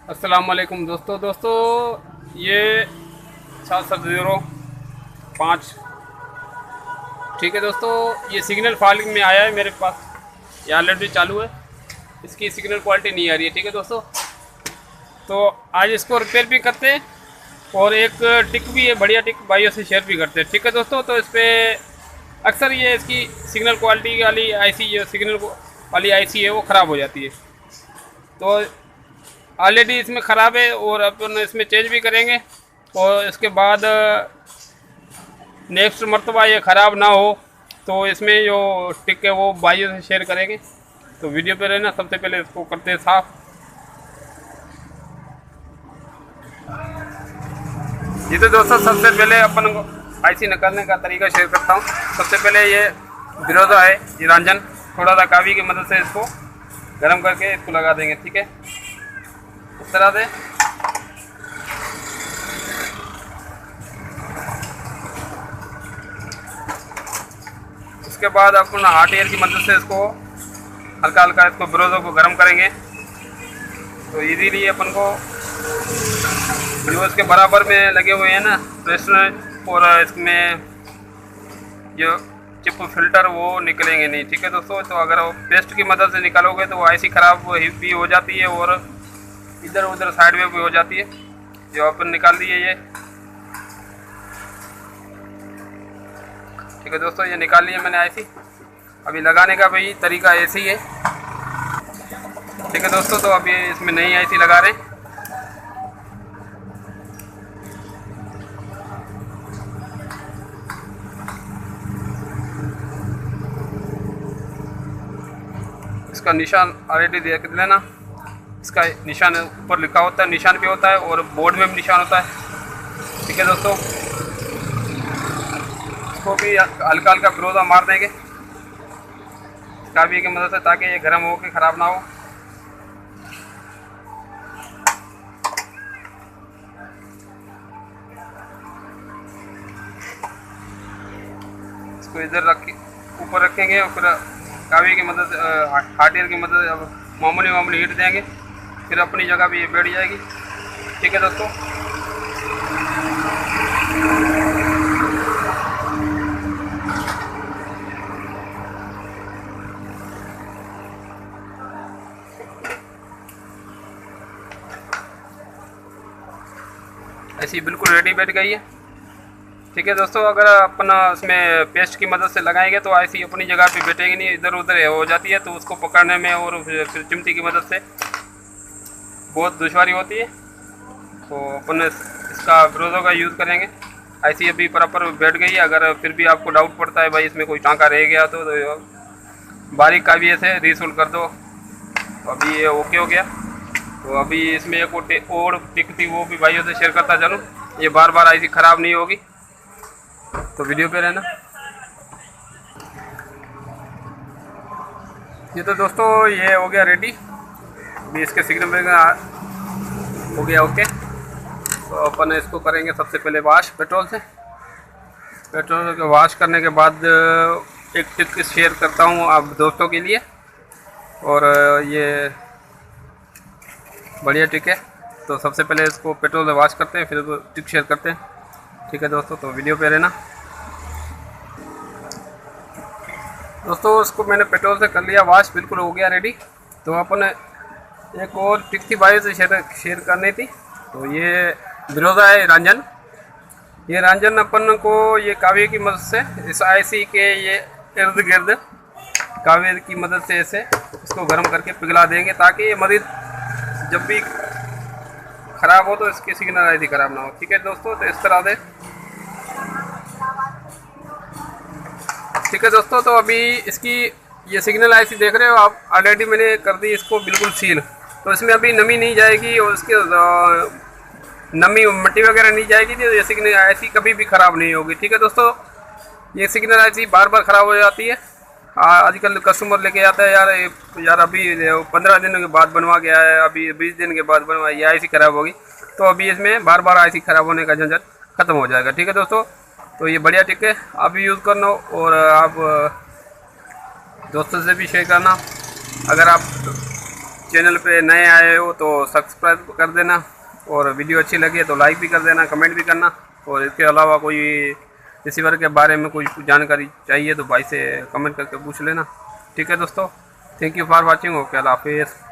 अस्सलाम वालेकुम दोस्तों ये 7705 ठीक है दोस्तों। ये सिग्नल फॉल्ट में आया है मेरे पास, ये ऑलरेडी चालू है, इसकी सिग्नल क्वालिटी नहीं आ रही है। ठीक है दोस्तों, तो आज इसको रिपेयर भी करते हैं और एक टिक भी है, बढ़िया टिक भाइयों से शेयर भी करते हैं। ठीक है दोस्तों, तो इस पर अक्सर ये इसकी सिग्नल क्वालिटी वाली आईसी, जो सिग्नल वाली आईसी है वो ख़राब हो जाती है। तो ऑलरेडी इसमें ख़राब है और अपन इसमें चेंज भी करेंगे और इसके बाद नेक्स्ट मरतबा ये ख़राब ना हो तो इसमें जो टिक है वो भाइयों से शेयर करेंगे। तो वीडियो पे रहना। सबसे पहले इसको करते हैं साफ़। जी तो दोस्तों, सबसे पहले अपन को आईसी निकालने का तरीका शेयर करता हूँ। सबसे पहले ये बिरोजा है, ये रंजन, थोड़ा सा कावी की मदद से इसको गर्म करके इसको लगा देंगे। ठीक है, इस तरह से। उसके बाद अपन हॉट एयर की मदद से इसको हल्का हल्का इसको बिरोजों को गर्म करेंगे। तो इजीली अपन को जो इसके बराबर में लगे हुए हैं ना प्रेशर और इसमें जो चिप फिल्टर वो निकलेंगे नहीं। ठीक है दोस्तों, तो अगर वो पेस्ट की मदद से निकालोगे तो आईसी ख़राब भी हो जाती है और इधर उधर साइड में भी हो जाती है। जो अपन निकाल दिए ये, ठीक है दोस्तों, ये निकाल लिया मैंने आईसी। अभी लगाने का भी तरीका ऐसे ही है। ठीक है दोस्तों, तो अभी इसमें नई आईसी लगा रहे हैं। इसका निशान ऑलरेडी देख लेना, इसका निशान ऊपर लिखा होता है, निशान भी होता है और बोर्ड में भी निशान होता है। ठीक है दोस्तों, इसको भी हल्का हल्का बिरोजा मार देंगे कावी की मदद से, ताकि ये गर्म हो के ख़राब ना हो। इसको इधर रख के ऊपर रखेंगे और फिर कावी की मदद से, हॉट एयर की मदद से मामूली हीट देंगे, फिर अपनी जगह भी ये बैठ जाएगी। ठीक है दोस्तों, ऐसी बिल्कुल रेडी बैठ गई है। ठीक है दोस्तों, अगर अपन इसमें पेस्ट की मदद से लगाएंगे तो ऐसी अपनी जगह पे बैठेगी नहीं, इधर उधर हो जाती है, तो उसको पकड़ने में और फिर चिमटी की मदद से बहुत दुश्वारी होती है। तो अपन इसका बिरोजों का यूज़ करेंगे। ऐसी अभी प्रॉपर बैठ गई है। अगर फिर भी आपको डाउट पड़ता है भाई इसमें कोई टाँका रह गया तो बारीक काविये से रीसोल्व कर दो। तो अभी ये ओके हो गया। तो अभी इसमें एक और टिक थी, वो भी भाइयों से शेयर करता चलूँ, ये बार बार ऐसी ख़राब नहीं होगी। तो वीडियो पे रहना। ये तो दोस्तों ये हो गया रेडी, अभी इसके सिग्नल हो गया ओके। तो अपन इसको करेंगे सबसे पहले वॉश पेट्रोल से। पेट्रोल को वॉश करने के बाद एक टिप शेयर करता हूँ आप दोस्तों के लिए, और ये बढ़िया टिक है। तो सबसे पहले इसको पेट्रोल से वॉश करते हैं, फिर टिप शेयर करते हैं। ठीक है दोस्तों, तो वीडियो पे रहना। दोस्तों उसको मैंने पेट्रोल से कर लिया वॉश, बिल्कुल हो गया रेडी। तो अपन एक और टिक थी भाई से शेयर करनी थी। तो ये बिरोजा है रंजन, ये रंजन अपन को ये कावे की मदद से इस आईसी के ये इर्द गिर्द कावे की मदद से ऐसे इसको गर्म करके पिघला देंगे, ताकि ये मरीज जब भी ख़राब हो तो इसकी सिग्नल आईसी ख़राब ना हो। ठीक है दोस्तों, तो इस तरह से। ठीक है दोस्तों, तो अभी इसकी ये सिग्नल आईसी देख रहे हो आप, ऑलरेडी मैंने कर दी इसको बिल्कुल सील। तो इसमें अभी नमी नहीं जाएगी और इसके नमी मिट्टी वगैरह नहीं जाएगी, तो ये सिग्नल आईसी कभी भी ख़राब नहीं होगी। ठीक है दोस्तों, ये सिग्नल आईसी बार बार ख़राब हो जाती है। आजकल कस्टमर लेके आता है यार अभी 15 दिन के बाद बनवा गया है, अभी 20 दिन के बाद बनवा, ये आईसी ख़राब होगी। तो अभी इसमें बार बार आईसी ख़राब होने का झंझट ख़त्म हो जाएगा। ठीक है दोस्तों, तो ये बढ़िया टिक है, आप भी यूज़ करना और आप दोस्तों से भी शेयर करना। अगर आप चैनल पे नए आए हो तो सब्सक्राइब कर देना, और वीडियो अच्छी लगे तो लाइक भी कर देना, कमेंट भी करना। और इसके अलावा कोई रिसीवर के बारे में कोई जानकारी चाहिए तो भाई से कमेंट करके पूछ लेना। ठीक है दोस्तों, thank you for watching. Okay, अल्लाह हाफिज़।